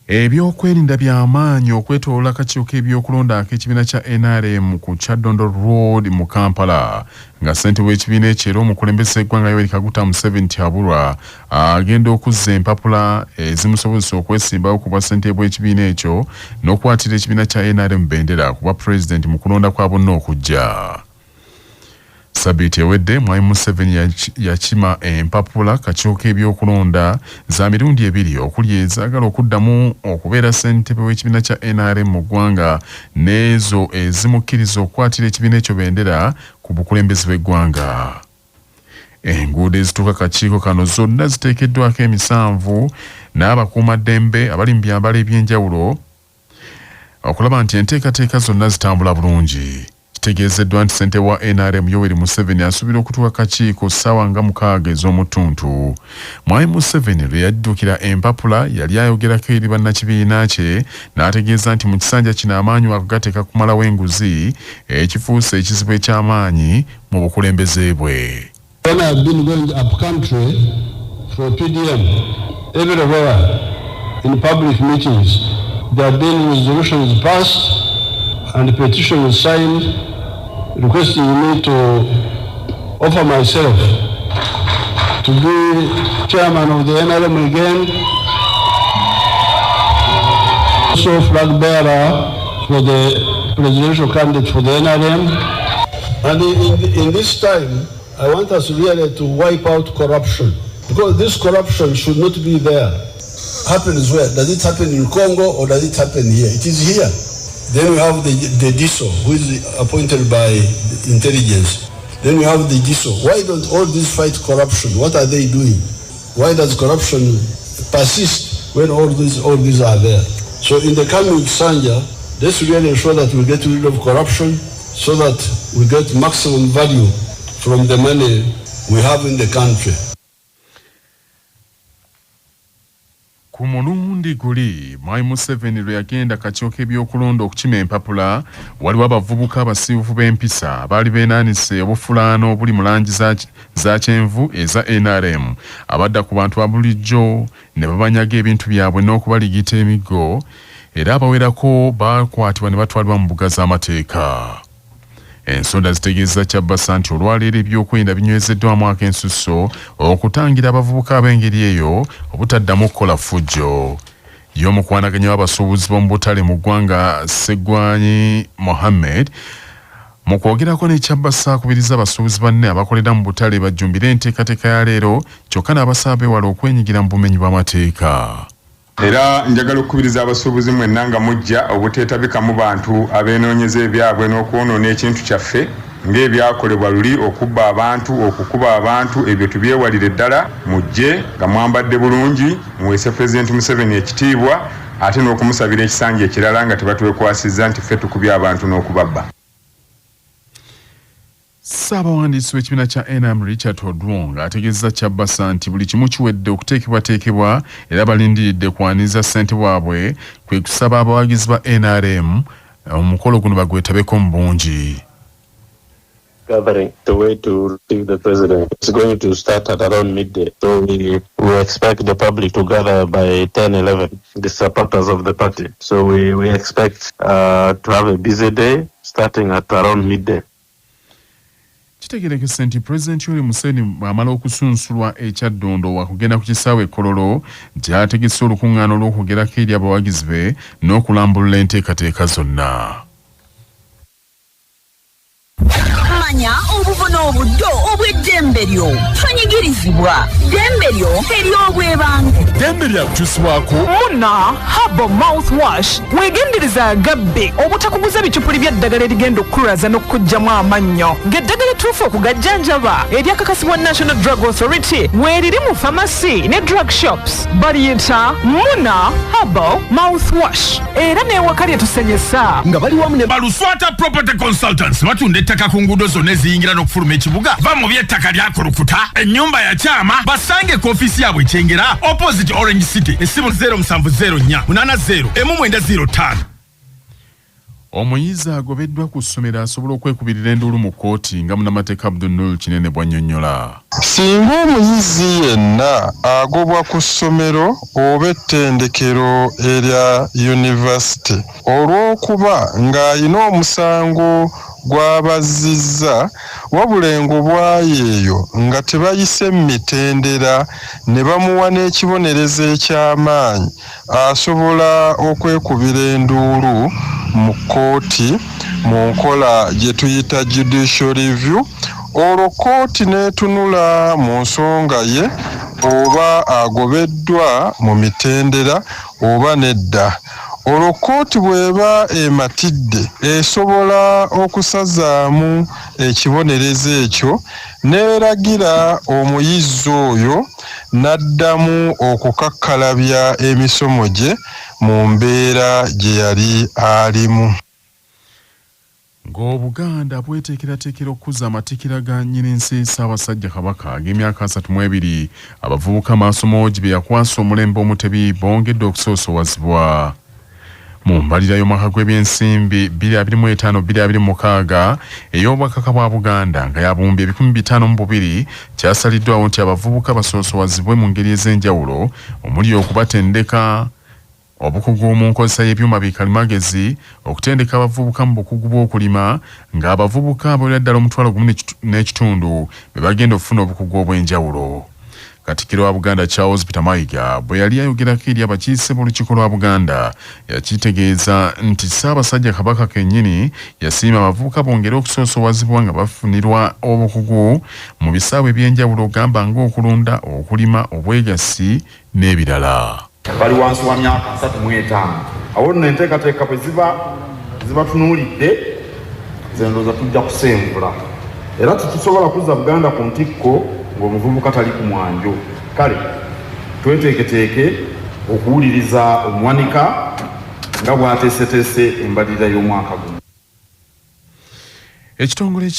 Ebyokwelinda by'amaanyi okwetoloola akakiiko k'ebyokulonda ak'ekibiina kya NRM ku Kyaddondo Road mu Kampala nga ssentebe w'ekibiina ekyo era omukulembeze w'eggwanga Yoweri Kaguta Museveni Tihabulwa agenda okuzza empapula ezimusobozesa okwesimbawo ku bwa ssentebe w'ekibiina ekyo n'okwatira ekibiina kya NRM bendera ku bwa pulezidenti mu kulonda kwa bonna okujja. Sabiti ewedde Mwai Museveni yakima empapula kakiiko k'ebyokulonda za mirundi ebiri okuli ezaagala okuddamu okubeera ssentebe w'ekibiina kya NRM mu ggwanga n'ezo ezimukkiriza okukwatira ekibiina ekyo bendera ku bukulembeze bw'eggwanga. Enguudo ezituuka kakiiko kano zonna ziteekeddwako emisanvu n'abakuumaddembe abali mu byambalo eby'enjawulo okulaba nti enteekateeka zonna zitambula bulungi. Kitegeezeddwa nti ssentebe wa NRM Yoweri Museveni asuubira okutuuka kakiiko ssaawa nga 6 ez'omutuntu. Mwai Museveni lwe yaddukira empapula yali ayogerako eri bannakibiina kye n'ategeeza nti mu kisanja kino amaanyi agateeka kumalawo enguzi ekifuuse ekizibu eky'amaanyi mu bukulembeze bwe. When I've been going up country for PDM everywhere in public meetings, there have been resolutions passed and a petition was signed requesting me to offer myself to be chairman of the NRM again, also flag bearer for the presidential candidate for the NRM. And in this time, I want us really to wipe out corruption, because this corruption should not be there. Happens where? Does it happen in Congo or does it happen here? It is here. Then we have the DISO, who is appointed by intelligence. Then we have the DISO. Why don't all these fight corruption? What are they doing? Why does corruption persist when all these are there? So in the coming Sanja, let's really ensure that we get rid of corruption so that we get maximum value from the money we have in the country. Ku mulundi guli Mwai Museveni lwe yagenda kakiiko k'ebyokulonda okukima empapula waliwo abavubuka abasiivufu b'empisa abaali beenaanise obufulaano obuli mu langi za kyenvu eza NRM abadda ku bantu abulijjo ne babanyaga ebintu byabwe n'okubaligita emiggo era abawerako bakwatibwa ne batwalibwa mu mbuga z'amateeka. Ensonda zitegeeza Kyabasa nti olwaleero ebyokwerinda binywezeddwamu ak'ensusso okutangira abavubuka ab'engeri eyo obutaddamu okukola ffujjo. Y'omukwanaganya w'abasuubuzi b'omu butale mu ggwanga Sseggwanyi Mohammed mu kwogerako ne Kyabasa akubiriza abasuubuzi banne abakolera mu butale bajjumbire enteekateeka ya leero kyokka n'abasaba beewala okwenyigira mu bumenyi bw'amateeka. Era njagala okubiriza abasuubuzi mwenna nga mujja obuteetabika mu bantu abeenoonyeza ebyabwe n'okwonoona ekintu kyaffe ng'ebyakolebwa luli okubba abantu okukuba abantu ebyo tubyewalire ddala mujje nga mwambadde bulungi muweese Pulezidenti Museveni ekitiibwa ate n'okumusabira ekisanja ekirala nga tebatuwekwasizza nti ffe tukubye abantu n'okubabba. Ssaabawandiisi w'ekibiina kya NRM Richard Odwong ategeezza Kyabasa nti buli kimu kiwedde okuteekebwateekebwa era balindiridde kwaniriza ssente waabwe kwe kusaba abawagizi ba NRM omukolo guno bagwetabeko mu bungi. Gathering the way to receive the president is going to start at around midday. So we expect the public to gather by 10-11, the supporters of the party. So we expect to have a busy day starting at around midday. Kitegerekese nti Pulezidenti Yoweri Museveni bw'amala okusunsulwa ekyaddondo wakugenda ku kisaawe Kololo gy'ategese olukuŋŋaano olw'okugerako eri abawagizi be n'okulambulula enteekateeka zonna. Manya obuvuna obuddo obw'eddembe lyo tonyigirizibwa ddembe lyo ery'obwebange. Ddembe lyakukyusibwako Muna Herbal Mouthwash weegendereza agabbe obutakuguza bicupuli by'eddagala erigenda okukulaza n'okukugyamu amannyo ng'eddagala ettuufu okugajjanjaba eryakakasibwa National Drug Authority weeriri mu pharmacy ne drug shops baliyita Muna Herbal Mouthwash era n'ewaka lyetusenyesa nga bali wamu ne Baluswata Property Consultants batunda ettaka ku nguudo zonna eziyingira n'okufuluma ekibuga va mu by'ettaka lyakulukuta ennyumba ya kyama basange ku ofiisi yaabwe Kyengera opposite Orange City essimu 0704 80 195. Omuyizi agobeddwa ku ssomero asobola okwekubirira enduulu mu kkooti nga munnamateeka Abdul Kinene bw'annyonnyola. Singa omuyizi yenna agobwa ku ssomero oba ettendekero erya yunivasite olw'okuba ng'ayina omusango gw'abazizza wabula engobwayo eyo nga tebayise mitendera ne bamuwa n'ekibonerezo eky'amaanyi asobola okwekubira enduulu mu kkooti mu nkola gye tuyita judicial review olwo kkooti n'etunula mu nsonga ye oba agobeddwa mu mitendera oba nedda. Olwo kkooti bw'eba ematidde esobola okusazaamu ekibonerezo ekyo n'eragira omuyizi oyo n'addamu okukakkalabya emisomo gye mu mbeera gye yali alimu. Ng'Obuganda bweteekerateekera okukuza amatikira ga nnyinensi Ssaabasajja Kabaka ag'emyaka 32 abavubuka Maasomogi be yakwasa omulembe Omutebi bongedde okusoosowazibwa. Mu mbalira y'omwaka gw'ebyensimbi 2025-2026 ey'Obwakaka bwa Buganda nga yabumbye 52,000 kyasaliddwawo nti abavubuka basoosowazibwe mu ngeri ez'enjawulo omuli okubatendeka obukugu mu nkozesa y'ebyuma bikalimagezi, okutendeka abavubuka mu bukugu bw'okulima ng'abavubuka abalira ddala 1.5 be bagenda okufuna obukugu obw'enjawulo. Katikkiro wa Buganda Charles Peter Mayiga bwe yali ayogerako eri abakiise b'olukiiko lwa Buganda yakitegeeza nti Ssaabasajja Kabaka kennyini yasiima abavubuka bongere okusoosowazibwa nga bafunirwa obukugu mu bisaawe eby'enjawulo gamba ng'okulunda, okulima, obwegassi n'ebirala. Bali wansi wa myaka 35 awo nno enteekateeka bwe ziba tunuulidde zendooza tujja kusembula era tetusobola kuzza Buganda ku ntikko ng'omuvubuka tali ku mwanjo. Kale tweteeketeeke okuwuliriza omuwanika nga bw'ateeseteese embalirira y'omwaka guno. Ekitongole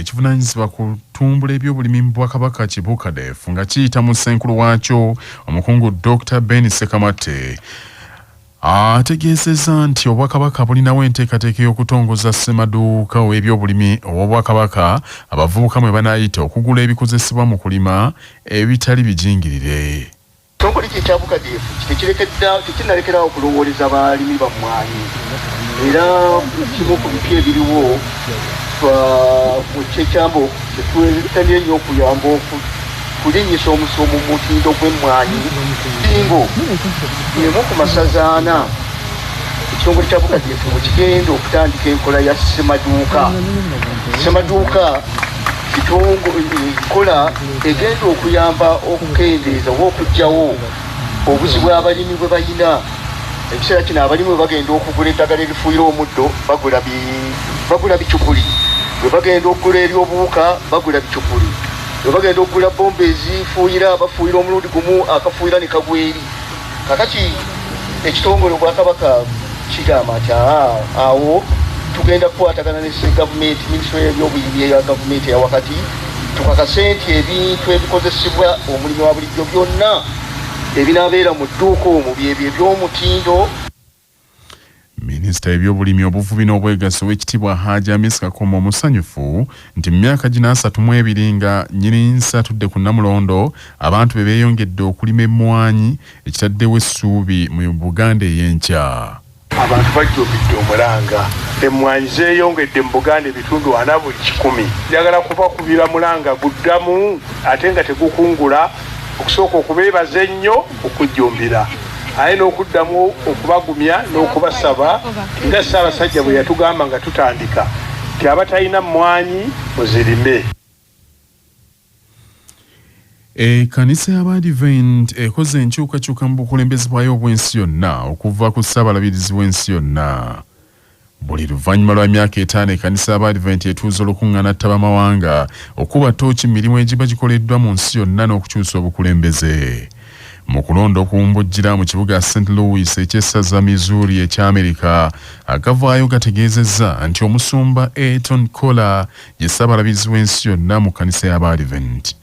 ekivunaanyizibwa ku tumbula ebyobulimi mu Bwakabaka Kibukadefu nga kiyita mu ssenkulu waakyo omukungu Dr. Ben Sekamate ategeezezza nti Obwakabaka bulinawo enteekateeka y'okutongoza ssemaduuka w'ebyobulimi ow'Obwakabaka abavubuka mwe banaayita okugula ebikozesebwa mu kulima ebitali bijingirire. Ekitongole kya Bukadefu tekinalekerawo okulowooleza abalimi bammwanyi era kimu ku bipya ebiriwo mu kyekyambo kyetwetanye nnyo okuyamba okulinnyisa omusomo mu mutindo gw'emmwanyi bingo emu ku masaza 4 ekitongole kya Bukadefu bwe kigenda okutandika enkola ya ssemaduuka enkola egenda okuyamba okukendeeza oba okuggyawo obuzibu abalimi bwe balina. Ekiseera kino abalimi bwe bagenda okugula eddagala erifuuyira omuddo bagula bicukuli, bwe bagenda okugula ery'obuwuka bagula bicukuli, bwe bagenda okugula bomba ezifuuyira bafuuyira omulundi gumu akafuuyira ne kagwa eri. Kakati ekitongole Obwakabaka kigamba nti awo tugenda kukwatagana ne gavumenti, minisitule y'ebyobulimi eya gavumenti eya wakati tukakase nti ebintu ebikozesebwa omulimi wa bulijjo byonna ebinaabeera mu dduuka omwo byebyo eby'omutindo. Minisita ebyobulimi obuvubi n'obwegassi Oweekitiibwa Hajji Amis Kakoma omusanyufu nti mu myaka gino 32 nga nnyini atudde ku Namulondo abantu be beeyongedde okulima emmwanyi ekitaddewo essuubi mu Buganda ey'enkya. Abantu bajjubidde omulanga, emmwanyi zeeyongedde mu Buganda ebitundu 40 buli 100. Njagala kubakubira mulanga guddamu ate nga tegukungula okusooka okubeebaza ennyo okujjumbira aye n'okuddamu okubagumya n'okubasaba nga Ssaabasajja bwe yatugamba nga tutandika nti abatalina mmwanyi muzirime. Ekkanisa y'Abadiventi ekoze enkyukakyuka mu bukulembeze bwayo obw'ensi yonna okuva ku Ssaabalabirizi w'ensi yonna. Buli luvannyuma lwa myaka 5 ekkanisa y'Abadiventi etuuza olukuŋŋaana ttabamawanga okuba ttooki mu mirimu egiba gikoleddwa mu nsi yonna n'okukyusa obukulembeze. Mu kulonda okuwumbujjira mu kibuga St. Louis eky'essaza Missouri eky'Amerika, agavaayo gategeezezza nti omusumba Eton Kola ye Ssaabalabirizi w'ensi yonna mu kkanisa y'Abadiventi.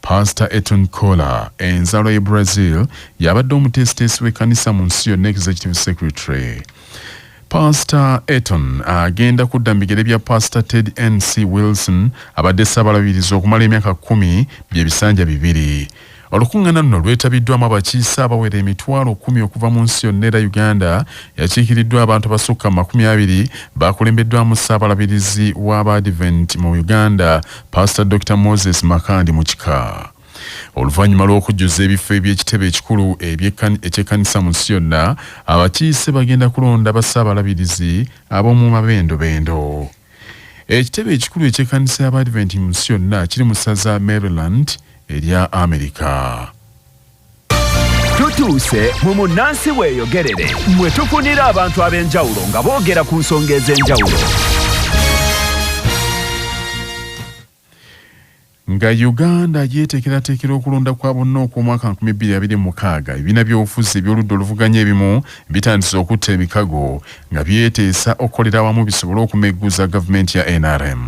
Pastor Eton Kola enzalo ye Brazil yabadde omuteesiteesi w'ekkanisa mu nsi yonna executive secretary. Pastor Eton agenda kudda mu bigere bya Pastor Ted N.C. Wilson abadde ssaabalabirizi okumala emyaka 10 by'ebisanja bibiri. Olukuŋŋaana luno lwetabiddwamu abakiise abawera emitwalo 10 okuva mu nsi yonna era Uganda yakiikiriddwa abantu abasukka 20 bakulembeddwamu ssaabalabirizi w'Abadvent mu Uganda Pastor Dr. Moses Makandi mu kika. Oluvannyuma lw'okujjuza ebifo eby'ekitebe ekikulu eky'ekkanisa mu nsi yonna, abakiise bagenda kulonda bassaabalabirizi ab'omu mabendobendo. Ekitebe ekikulu eky'ekkanisa y'Abadvent mu nsi yonna kiri mu ssaza Maryland erya Amerika. Tutuuse mu munnansi weeyogerere mwe tufunira abantu ab'enjawulo nga boogera ku nsonga ez'enjawulo. Nga Uganda yeteekerateekera okulonda kwa bonna okw'omwaka 2026, ebibiina by'obufuzi eby'oludda oluvuganya ebimu bitandise okutta emikago nga byeteesa okukolera awamu bisobole okumegguza gavumenti ya NRM.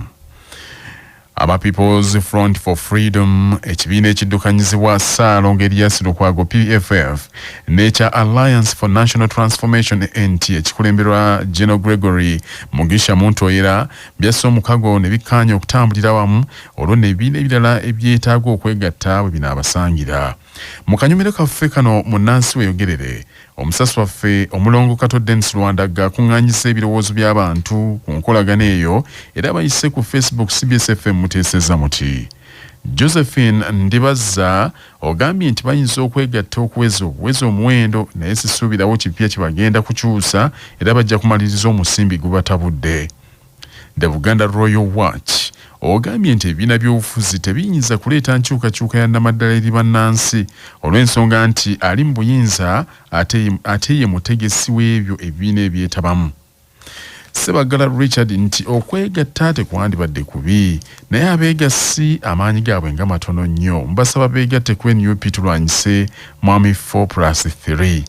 Aba People's Front for Freedom, ekibiina ekiddukanyizibwa Ssaalongo Erias Lukwago PFF, n'ekya Alliance for National Transformation NT ekikulemberwa General Gregory Mugisha Muntoyera byassa omukago ne bikkaanya okutambulira wamu olwo n'ebibiina ebirala ebyetaaga okwegatta bwe binaabasangira. Mu kanyumiro kaffe kano munnansi weeyogerere, omusasi waffe Omulongo Kato Dennis Lwandaga akuŋŋaanyisa ebirowoozo by'abantu ku nkolagana eyo era bayise ku Facebook CBS FM muteeseza muti. Josephine Ndibaza ogambye nti bayinza okwegatta okuweza obuwezi omuwendo naye sisuubirawo kipya kibagenda kukyusa era bajja kumaliriza omusimbi gubatabudde. The Buganda Royal Watch ogambye nti ebibiina by'obufuzi tebiyinza kuleeta nkyukakyuka ya namaddala eri bannansi olw'ensonga nti ali mu buyinza ate ye mutegesi w'ebyo ebibiina ebyetabamu. Sebagala Richard nti okwegatta tekwandibadde kubi naye abeegassi amaanyi gaabwe nga matono nnyo, mbasaba beegatte ku NUP tulwanyise Mwami 4+3.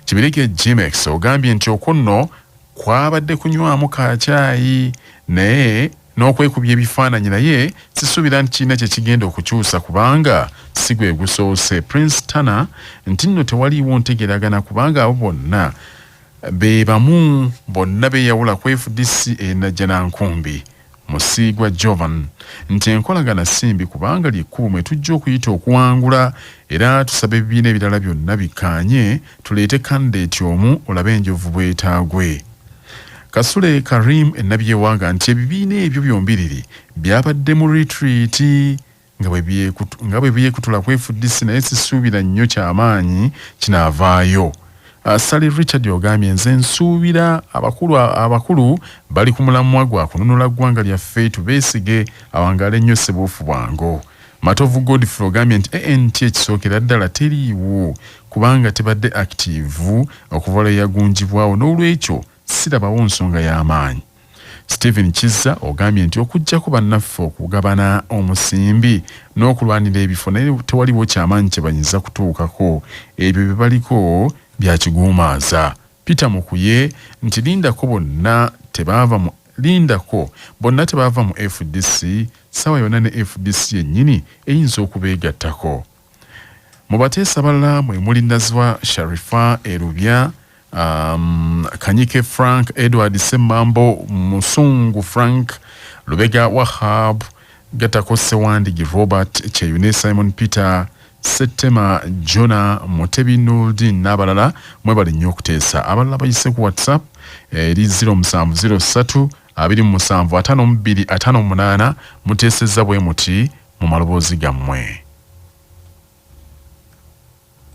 Kibirige Jimex ogambye nti okunno kwabadde kunywamu kacaayi naye n'okwekubya ebifaananyi naye sisuubira nti kiina kye kigenda okukyusa kubanga si gwe gusoose. Prince Tana nti nno tewaliiwo ntegeragana kubanga abo bonna be bamu bonna beeyawula ku FDC enajja nankumbi. Musiigwa Jovan nti enkolagana simbi kubanga lyekkubo mwe tujja okuyita okuwangula era tusaba ebibiina ebirala byonna bikaanye tuleete kandidate omu olabe enjovu bwetaagwe. Kasule Karim ennabyewanga nti ebibiina ebyo byombiriri byabadde mu retreat nga bwe byekutula ku FDC naye sisuubira nnyo kyamaanyi kinaavaayo. Sally Richard ogambye nze nsuubira abakulu bali ku mulamwa gwa kununula ggwanga lyaffe tubeesige awangala ennyo ssebuufu bwango. Matovu Godfrey ogambye nti ANT ekisookera ddala teriiwo kubanga tebadde active okuva lwe yagunjibwawo n'olwekyo sirabawo nsonga y'amaanyi. Stephen Kizza ogambye nti okujjako bannaffe okugabana omusimbi n'okulwanira ebifo naye tewaliwo kyamaanyi kye bayinza kutuukako, ebyo bye baliko byakiguumaaza. Peter Mukuye nti lindako bonna tebaava mu FDC, sawa yonna ne FDC yennyini eyinza okubeegattako. Mu bateesa balala mwe muli Nazwa Sharifa Erubya, Kanyike Frank, Edward Semmambo, Musungu Frank, Lubega Wahab, Gatako Sewandigi Robert, Cheyune Simon Peter, Setema Jona, Mutebi Nuldin n'abalala mwebali nnyo okuteesa. Abalala bayise ku WhatsApp eri 0703 275258 muteesezza bwe muti mu maloboozi gammwe.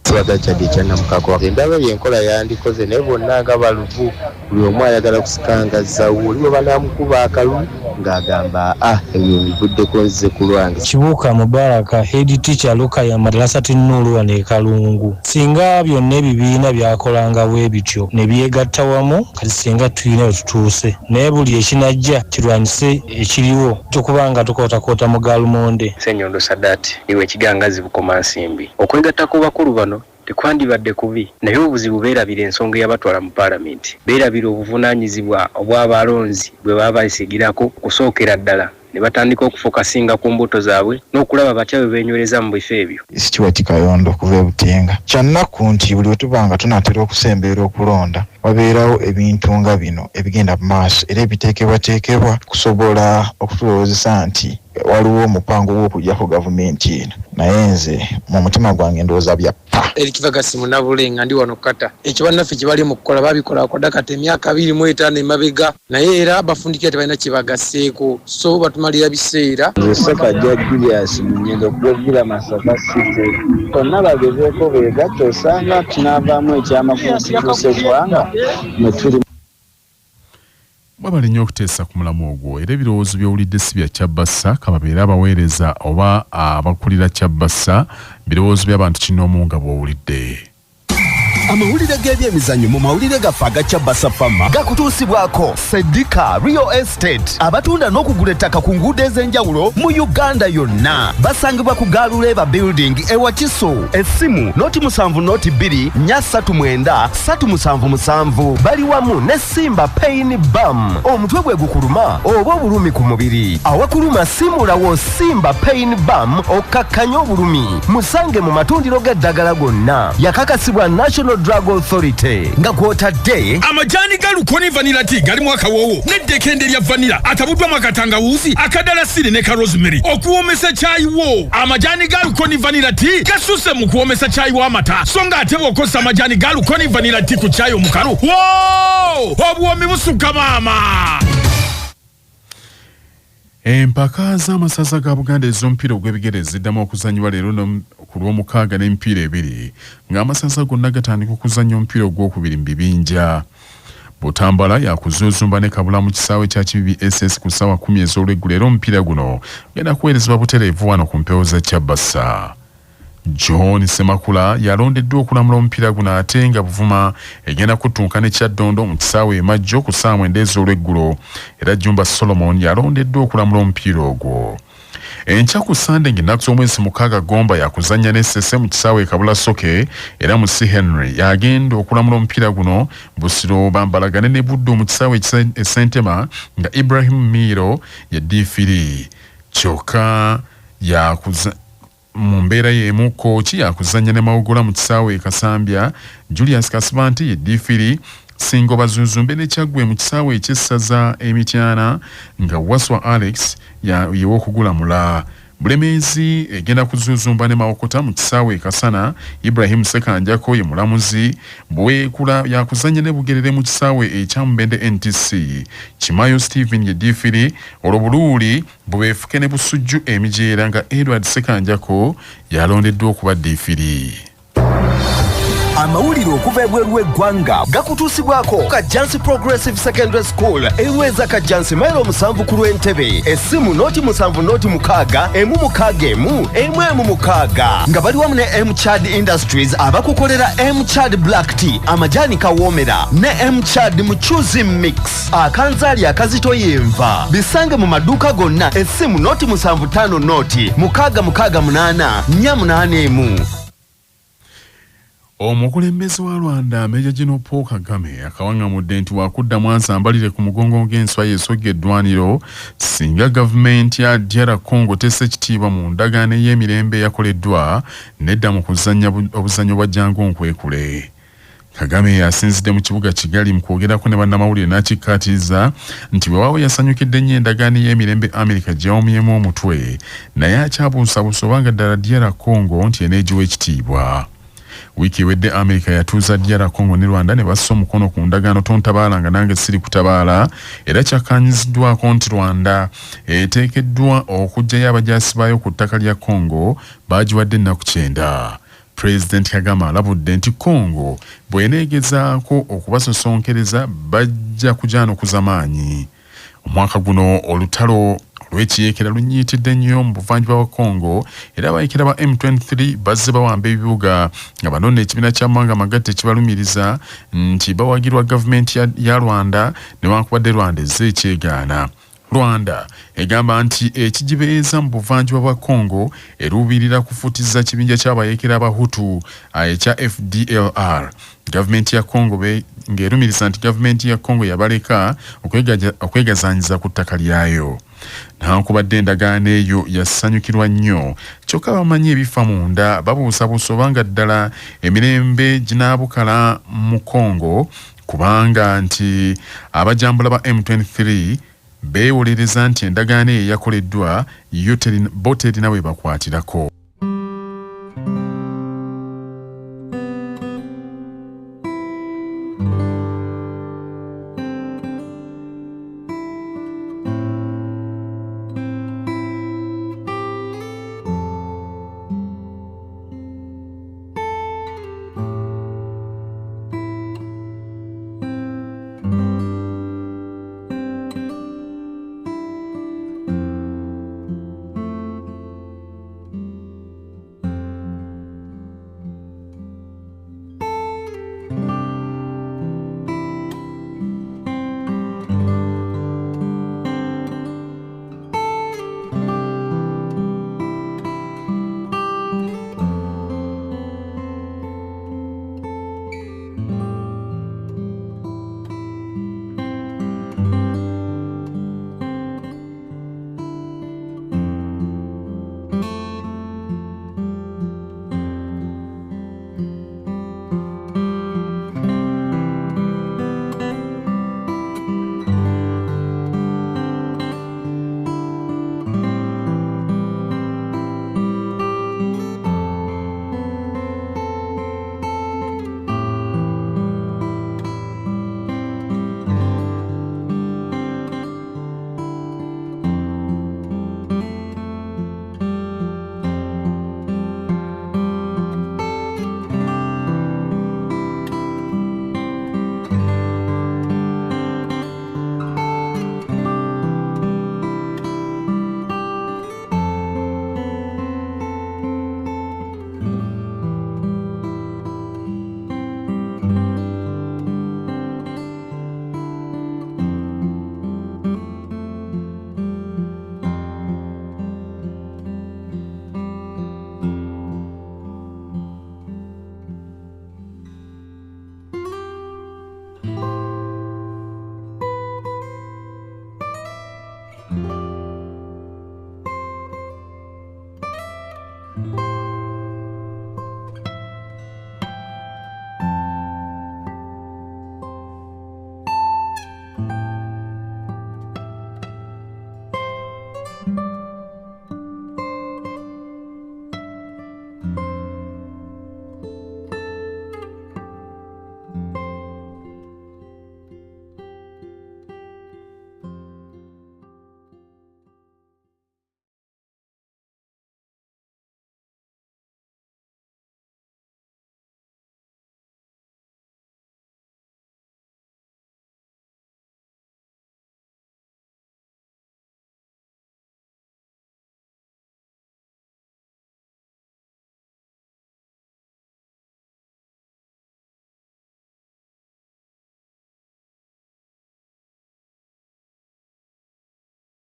Swaga chadi chana mukako ndaba yenkola yandikoze ne bonna nga baluvu buli omu ayagala kusikangaza waliwo banamukuba akalu ng'agamba ebyo bivuddeko nze ku lwange. Kibuuka Mubaraka head teacher Luka ya madrasa Tinulu wane Kalungu. Singa byonna ebibiina byakolanga bwe bityo ne byegatta wamu kati singa tuyina tutuuse naye buli ekinajja kirwanyise ekiriwo tukubanga tukoota mu Galumonde. Senyondo Sadati niwe kigangazi bukoma nsimbi okwegatta ku bakulu bano tekwandibadde kubi naye obuzibu beerabira ensonga yabatwala mu paalamenti, beerabira obuvunaanyizibwa obw'abalonzi bwe baba bayisigirako kusookera ddala ne batandika okufokasinga ku mbuto zaabwe n'okulaba batya bwe beenyweleza mu bifo ebyo. Situwati Kayondo kuva e Butenga. Kyannaku nti buli wetubanga tunatera okusembeera okulonda wabeerawo ebintu nga bino ebigenda mu maaso era ebiteekebwateekebwa kusobola okutulowoozesa nti waliwo omupango gw'okuggyako gavumenti eno. Naye nze mu mutima gwange ndowooza byappa. Erikivagasi Munabulenga ndi wano Kata. Ekyo bannaffe kye bali mu kukola babikola kwadakata emyaka 25 emabega naye era bafundikira tebalina kye bagasseeko so batumalira biseera. Nze Ssekajja Julius Munyenga okugira Masaka City. Konna bagezeeko beegatta osanga tunaavaamu ekyamakulu kituuse eggwanga mwe tuli. Bwabali nnyo okuteesa ku mulamu ogwo era ebirowoozo by'owulidde si bya Kyabbassa kababeera abaweereza oba abakulira Kyabbassa birowoozo by'abantu kinoomu nga bw'owulidde. Amawulire g'ebyemizannyo mu mawulire gaffe aga Kyabbassa Farmer gakutuusibwako Sedika Real Estate abatunda n'okugula ettaka ku nguudo ez'enjawulo mu Uganda yonna. Basangibwa ku Galuleba Building e Wakiso. Essimu noti 7 noti 2 339 377. Bali wamu ne Simba Pain Balm. Omutwe gwe gukuluma oba obulumi ku mubiri. Awakuluma simulawo Simba Pain Balm okakkanya obulumi. Musange mu matundiro g'eddagala gonna. Yakakasibwa National Drug Authority nga kwotadde amajani ga Lukoni vanilla tea gali mu akawoowo n'eddekende lya vanilla atabuddwa mu akatangawuzi akadalasiri ne ka rosemary okuwoomesa chai wo. Amajani ga Lukoni vanilla tea gasusse mu kuwoomesa chai w'amata so nga ate bw'okozesa amajani ga Lukoni vanilla tea ku chai omukalu obuwomi busukka maama. Empaka z'amasaza ga Buganda ez'omupiira ogw'ebigere ziddamu okuzannyibwa leero ku Lwomukaaga n'emipiira ebiri ng'amasaza gonna gatandika okuzannya omupiira ogwokubiri mu bibinja. Butambala yakuzuuzumba ne Kabula mu kisaawe kya KBSS ku ssaawa 10 ez'olweggulo era omupiira guno genda kuweerezebwa butereevu wano ku mpewo za Kyabbassa. John Semakula yalondeddwa okulamula omupiira guno ate nga Buvuma egenda kutunka ne Kyaddondo mu kisaawe Majjo ku ssaawa 9 ez'olweggulo era Jumba Solomon yalondeddwa okulamula omupiira ogwo. Enkya ku Sande ng'ennaku z'omwezi mukaaga Gomba yakuzannya ne Ssese mu kisaawe Kabula Soke era mu C. Henry yagenda okulamula omupiira guno. Busiro bambalagane ne Buddo mu kisaawe e Sentema nga Ibrahim Miro yaddiifiri kyokka mu mbeera y'emu kooki yakuzannya ne Mawugola mu kisaawe Kasambya. Julius Kasibanti yeddiifiri Singo Bazuzumbe ne Kyaggwe mu kisaawe eky'essaza Emityana nga Waswa Alex y'ow'okugulamula. Bulemeezi egenda kuzuuzumba ne Mawokota mu kisaawe Kasana. Ibrahim Sekanjako ye mulamuzi. Bwekula yakuzannya ne Bugerere mu kisaawe ekyamubende NTC. Kimayo Stephen yeddiifiri. Olwobuluuli bwefuke ne Busujju Emijeera nga Edward Sekanjako yalondeddwa okuba ddiifiri. Amawulire okuva ebweru w'eggwanga gakutuusibwako Kajansi Progressive Secondary School eweza Kajansi mailo 7 ku Lwentebe. Essimu noti 7 noti 6 emu 6 emu emu 6 nga bali wamu ne M-Chad Industries abakukolera M-Chad Black Tea amajani kawoomera ne M-Chad Muchuzi Mix akanzaali akazito yenva. Bisange mu maduuka gonna. Essimu noti 75 noti 668 4 emu. Omukulembeze wa Rwanda Meja General Paul Kagame akawangamudde nti wakuddamu ansambalire ku mugongo ng'enswa y'esogga eddwaniro singa gavumenti ya DR Congo tesse ekitiibwa mu ndagaano y'emirembe yakoleddwa nedda mu kuzannya obuzannyo bwa Jangu Nkwekule. Kagame yasinzidde mu kibuga Kigali mu kwogerako ne bannamawulire n'akikkaatiriza nti bwewaawo yasanyukidde nnyo endagaano y'emirembe Amerika gy'awumyemu omutwe naye akyabuusabuusa obanga ddala DR Congo nti eneegiwa ekitiibwa. Wiki ewedde Amerika yatuuza DR Congo ne Rwanda ne bassa omukono ku ndagaano tontabaala nga nange siri kutabaala era kyakkaanyiziddwako nti Rwanda eteekeddwa okuggyayo abajaasi baayo ku ttaka lya Congo baagiwadde ennaku 9. President Kagame alabudde nti Congo bw'eneegezaako okubasosonkereza bajja kujaanokuza maanyi. Omwaka guno olutalo olw'ekiyeekera lunyiitidde nnyo mu buvanjuba bwa Congo era abayeekera ba M23 bazze bawamba ebibuga nga banonda ekibiina ky'amawanga amagatte kibalumiriza nti bawagirwa gavumenti ya Rwanda newankubadde Rwanda ezze ekyegaana. Rwanda egamba nti ekigibeeza mu buvanjuba bwa Congo eruubirira kufutiza kibinja ky'abayeekera abahutu ekya FDLR. Gavumenti ya Congo ng'erumiriza nti gavumenti ya Congo yabaleka okwegazaanyiza ku ttaka lyayo. Newankubadde endagaano eyo yasanyukirwa nnyo, kyokka bamanyi ebifa munda babuusabuusa obanga ddala emirembe ginaabukala mu Congo, kubanga nti abajambula ba M23 beewolereza nti endagaano eyo yakoleddwa bo terina we bakwatirako.